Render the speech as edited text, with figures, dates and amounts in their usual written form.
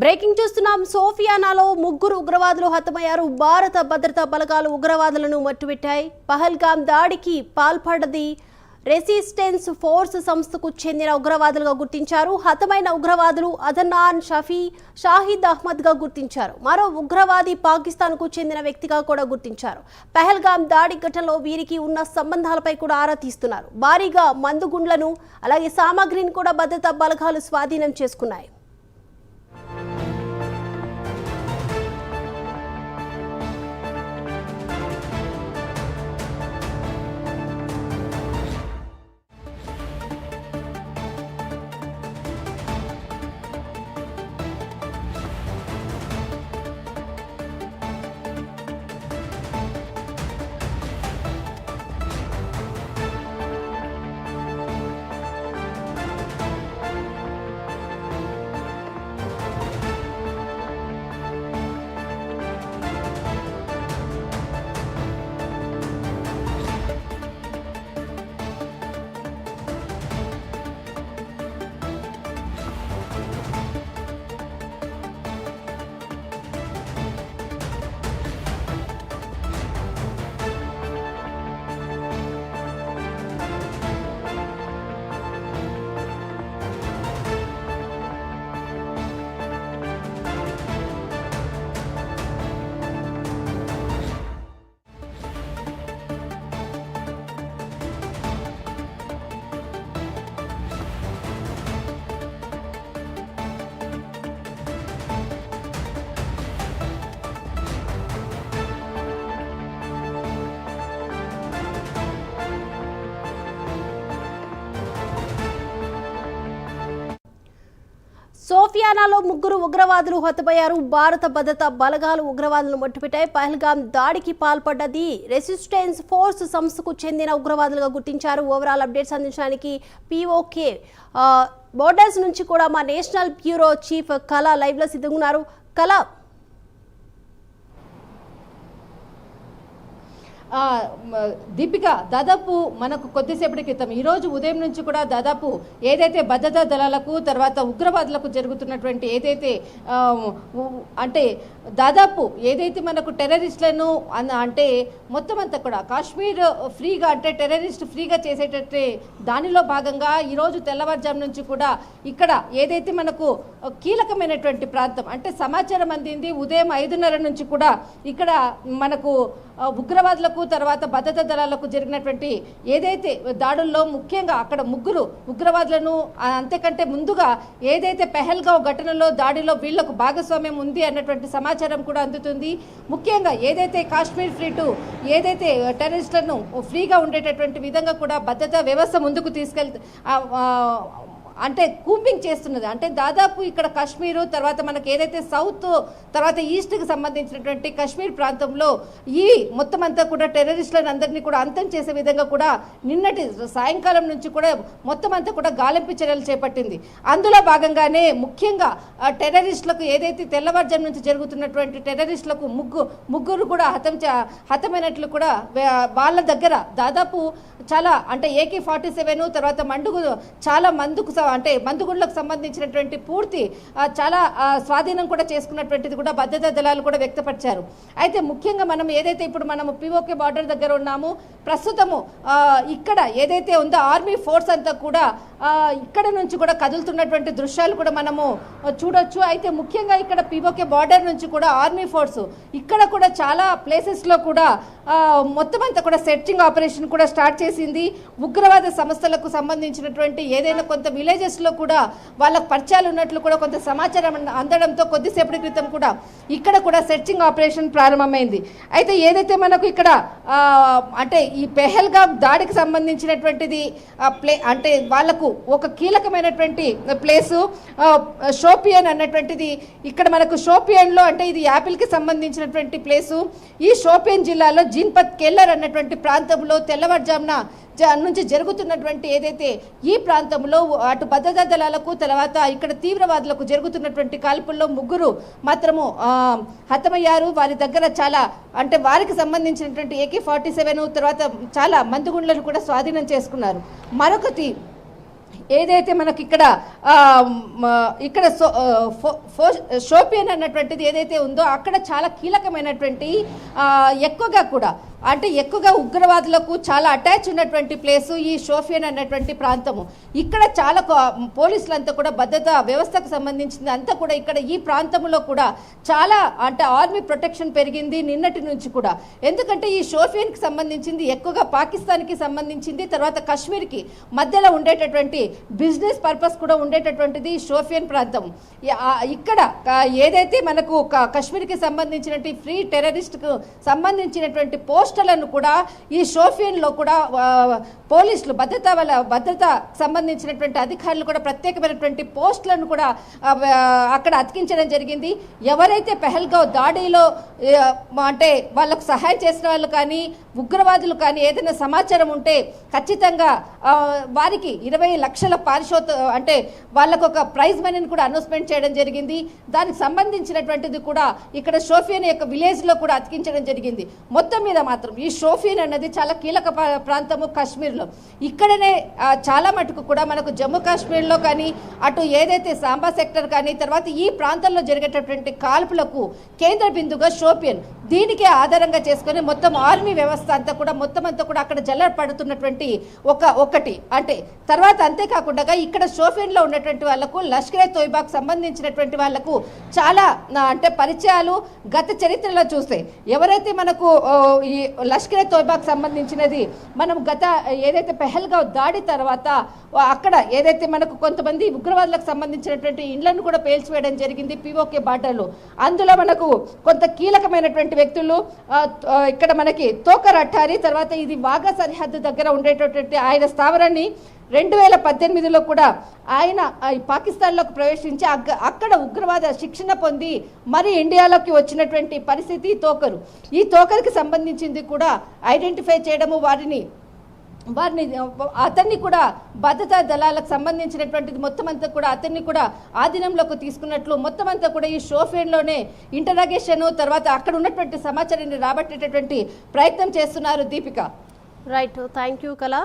Breaking చూస్తున్నాం. సోఫియానాలో ముగ్గురు ఉగ్రవాదులు హతమయ్యారు. భారత భద్రతా బలగాలు ఉగ్రవాదులను మట్టుబెట్టాయి. పహల్గామ్ దాడికి పాల్పడ్డది రెసిస్టెన్స్ ఫోర్స్ సంస్థకు చెందిన ఉగ్రవాదులుగా గుర్తించారు. హతమైన ఉగ్రవాదులు అదనాన్ షాహిద్ అహ్మద్ గా గుర్తించారు. మరో ఉగ్రవాది పాకిస్తాన్ కు చెందిన వ్యక్తిగా కూడా గుర్తించారు. పహల్గామ్ దాడి ఘటనలో వీరికి ఉన్న సంబంధాలపై కూడా ఆరా తీస్తున్నారు. భారీగా మందుగుండ్లను అలాగే సామాగ్రిని కూడా భద్రతా బలగాలు స్వాధీనం చేసుకున్నాయి. సోఫియానాలో ముగ్గురు ఉగ్రవాదులు హతమయ్యారు. భారత భద్రతా బలగాలు ఉగ్రవాదులను మట్టుపెట్టాయి. పహల్గామ్ దాడికి పాల్పడ్డది రెసిస్టెన్స్ ఫోర్స్ సంస్థకు చెందిన ఉగ్రవాదులుగా గుర్తించారు. ఓవరాల్ అప్డేట్స్ అందించడానికి POK బోర్డర్స్ నుంచి కూడా మా నేషనల్ బ్యూరో చీఫ్ కళ లైవ్ లో సిద్ధంగా ఉన్నారు. కళ, దీపిక, దాదాపు మనకు కొద్దిసేపటి క్రితం ఈరోజు ఉదయం నుంచి కూడా దాదాపు ఏదైతే భద్రతా దళాలకు తర్వాత ఉగ్రవాదులకు జరుగుతున్నటువంటి ఏదైతే అంటే దాదాపు ఏదైతే మనకు టెర్రరిస్టులను అంటే మొత్తం అంతా కూడా కాశ్మీర్ ఫ్రీగా అంటే టెర్రరిస్ట్ ఫ్రీగా చేసేటట్టే దానిలో భాగంగా ఈరోజు తెల్లవారుజాము నుంచి కూడా ఇక్కడ ఏదైతే మనకు కీలకమైనటువంటి ప్రాంతం అంటే సమాచారం అందింది. ఉదయం 5:30 నుంచి కూడా ఇక్కడ మనకు ఉగ్రవాదులకు తర్వాత భద్రతా దళాలకు జరిగినటువంటి ఏదైతే దాడుల్లో ముఖ్యంగా అక్కడ ముగ్గురు ఉగ్రవాదులను అంతకంటే ముందుగా ఏదైతే పెహల్గావ్ ఘటనలో దాడిలో వీళ్లకు భాగస్వామ్యం ఉంది అన్నటువంటి సమాచారం కూడా అందుతుంది. ముఖ్యంగా ఏదైతే కాశ్మీర్ ఫ్రీ టు ఏదైతే టెర్రరిస్టులను ఫ్రీగా ఉండేటటువంటి విధంగా కూడా భద్రతా వ్యవస్థ ముందుకు అంటే కూంబింగ్ చేస్తున్నది. అంటే దాదాపు ఇక్కడ కాశ్మీరు తర్వాత మనకు ఏదైతే సౌత్ తర్వాత ఈస్ట్కి సంబంధించినటువంటి కాశ్మీర్ ప్రాంతంలో ఈ మొత్తం అంతా కూడా టెర్రరిస్టులను అందరినీ కూడా అంతం చేసే విధంగా కూడా నిన్నటి సాయంకాలం నుంచి కూడా మొత్తం అంతా కూడా గాలింపు చర్యలు చేపట్టింది. అందులో భాగంగానే ముఖ్యంగా టెర్రరిస్టులకు ఏదైతే తెల్లవారుజాము నుంచి జరుగుతున్నటువంటి టెర్రరిస్టులకు ముగ్గురు కూడా హతమైనట్లు కూడా వాళ్ళ దగ్గర దాదాపు చాలా అంటే AK-47 తర్వాత చాలా మందుగుండ్లకు సంబంధించినటువంటి పూర్తి చాలా స్వాధీనం కూడా చేసుకున్నటువంటిది కూడా భద్రతా దళాలు కూడా వ్యక్తపరిచారు. అయితే ముఖ్యంగా మనం ఏదైతే ఇప్పుడు మనము POK బార్డర్ దగ్గర ఉన్నాము, ప్రస్తుతము ఇక్కడ ఏదైతే ఉందో ఆర్మీ ఫోర్స్ అంతా కూడా ఇక్కడ నుంచి కూడా కదులుతున్నటువంటి దృశ్యాలు కూడా మనము చూడొచ్చు. అయితే ముఖ్యంగా ఇక్కడ POK బార్డర్ నుంచి కూడా ఆర్మీ ఫోర్స్ ఇక్కడ కూడా చాలా ప్లేసెస్లో కూడా మొత్తం అంతా కూడా సెర్చింగ్ ఆపరేషన్ కూడా స్టార్ట్ చేసింది. ఉగ్రవాద సంస్థలకు సంబంధించినటువంటి ఏదైనా కొంత విలేజెస్లో కూడా వాళ్ళకు పరిచయాలు ఉన్నట్లు కూడా కొంత సమాచారం అందడంతో కొద్దిసేపటి క్రితం కూడా ఇక్కడ కూడా సెర్చింగ్ ఆపరేషన్ ప్రారంభమైంది. అయితే ఏదైతే మనకు ఇక్కడ అంటే ఈ పెహల్గామ్ దాడికి సంబంధించినటువంటిది అంటే వాళ్లకు ఒక కీలకమైనటువంటి ప్లేసు షోపియన్ అన్నటువంటిది ఇక్కడ మనకు షోపియన్లో అంటే ఇది యాపిల్కి సంబంధించినటువంటి ప్లేసు. ఈ షోపియన్ జిల్లాలో జీన్పత్ కెల్లర్ అన్నటువంటి ప్రాంతంలో తెల్లవారుజామున నుంచి జరుగుతున్నటువంటి ఏదైతే ఈ ప్రాంతంలో అటు భద్రతా దళాలకు తర్వాత ఇక్కడ తీవ్రవాదులకు జరుగుతున్నటువంటి కాల్పుల్లో ముగ్గురు మాత్రము హతమయ్యారు. వారి దగ్గర చాలా అంటే వారికి సంబంధించినటువంటి AK-47 తర్వాత చాలా మందుగుండ్లను కూడా స్వాధీనం చేసుకున్నారు. మరొకటి ఏదైతే మనకి ఇక్కడ షోపియన్ అన్నటువంటిది ఏదైతే ఉందో అక్కడ చాలా కీలకమైనటువంటి ఎక్కువగా ఉగ్రవాదులకు చాలా అటాచ్ ఉన్నటువంటి ప్లేసు ఈ షోపియన్ అన్నటువంటి ప్రాంతము. ఇక్కడ చాలా పోలీసులంతా కూడా భద్రతా వ్యవస్థకు సంబంధించింది అంతా కూడా ఇక్కడ ఈ ప్రాంతంలో కూడా చాలా ఆర్మీ ప్రొటెక్షన్ పెరిగింది నిన్నటి నుంచి కూడా. ఎందుకంటే ఈ షోపియన్కి సంబంధించింది ఎక్కువగా పాకిస్తాన్కి సంబంధించింది, తర్వాత కాశ్మీర్కి మధ్యలో ఉండేటటువంటి బిజినెస్ పర్పస్ కూడా ఉండేటటువంటిది షోపియన్ ప్రాంతం. ఇక్కడ ఏదైతే మనకు కాశ్మీర్కి సంబంధించినటువంటి ఫ్రీ టెర్రరిస్ట్కు సంబంధించినటువంటి పోస్టులను కూడా ఈ షోపియన్లో కూడా పోలీసులు భద్రత సంబంధించినటువంటి అధికారులు కూడా ప్రత్యేకమైనటువంటి పోస్టులను కూడా అక్కడ అతికించడం జరిగింది. ఎవరైతే పెహల్గావ్ దాడిలో అంటే వాళ్ళకు సహాయం చేసిన వాళ్ళు కానీ ఉగ్రవాదులు కానీ ఏదైనా సమాచారం ఉంటే ఖచ్చితంగా వారికి 20 లక్షల అంటే వాళ్ళకు ఒక ప్రైజ్ మనీని కూడా అనౌన్స్మెంట్ చేయడం జరిగింది. దానికి సంబంధించినటువంటిది కూడా ఇక్కడ షోపియన్ యొక్క విలేజ్లో కూడా అతికించడం జరిగింది. మొత్తం మీద మాత్రం ఈ షోపియన్ అన్నది చాలా కీలక ప్రాంతము కాశ్మీర్లో. ఇక్కడనే చాలా మటుకు కూడా మనకు జమ్మూ కాశ్మీర్లో కానీ అటు ఏదైతే సాంబా సెక్టర్ కానీ తర్వాత ఈ ప్రాంతంలో జరిగేటటువంటి కాల్పులకు కేంద్ర బిందుగా షోపియన్, దీనికే ఆధారంగా చేసుకొని మొత్తం ఆర్మీ వ్యవస్థ అంతా కూడా అక్కడ జల్లపడుతున్నటువంటి ఒకటి అంటే తర్వాత అంతేకాకుండా ఇక్కడ షోపియన్లో ఉన్నటువంటి వాళ్లకు లష్కరే తోయిబాకు సంబంధించినటువంటి వాళ్లకు చాలా అంటే పరిచయాలు గత చరిత్రలో చూస్తే ఎవరైతే మనకు ఈ లష్కరే తోయిబాకు సంబంధించినది మనం గత ఏదైతే పెహల్గావ్ దాడి తర్వాత అక్కడ ఏదైతే మనకు కొంతమంది ఉగ్రవాదులకు సంబంధించినటువంటి ఇండ్లను కూడా పేల్చివేయడం జరిగింది పిఓకే బార్డర్లో. అందులో మనకు కొంత కీలకమైనటువంటి వ్యక్తులు ఇక్కడ మనకి తోకర్ అఠారీ, తర్వాత ఇది వాఘా సరిహద్దు దగ్గర ఉండేటటువంటి ఆయన స్థావరాన్ని 2018లో కూడా ఆయన పాకిస్తాన్లోకి ప్రవేశించి అక్కడ ఉగ్రవాద శిక్షణ పొంది మరి ఇండియాలోకి వచ్చినటువంటి పరిస్థితి తోకరు. ఈ తోకర్కి సంబంధించింది కూడా ఐడెంటిఫై చేయడము, వారిని అతన్ని కూడా భద్రతా దళాలకు సంబంధించినటువంటిది మొత్తం అంతా కూడా అతన్ని కూడా ఆధీనంలోకి తీసుకున్నట్లు మొత్తం అంతా కూడా ఈ షోపియన్లోనే ఇంటరాగేషన్ తర్వాత అక్కడ ఉన్నటువంటి సమాచారాన్ని రాబట్టేటటువంటి ప్రయత్నం చేస్తున్నారు. దీపిక. రైట్, థ్యాంక్ యూ కళ.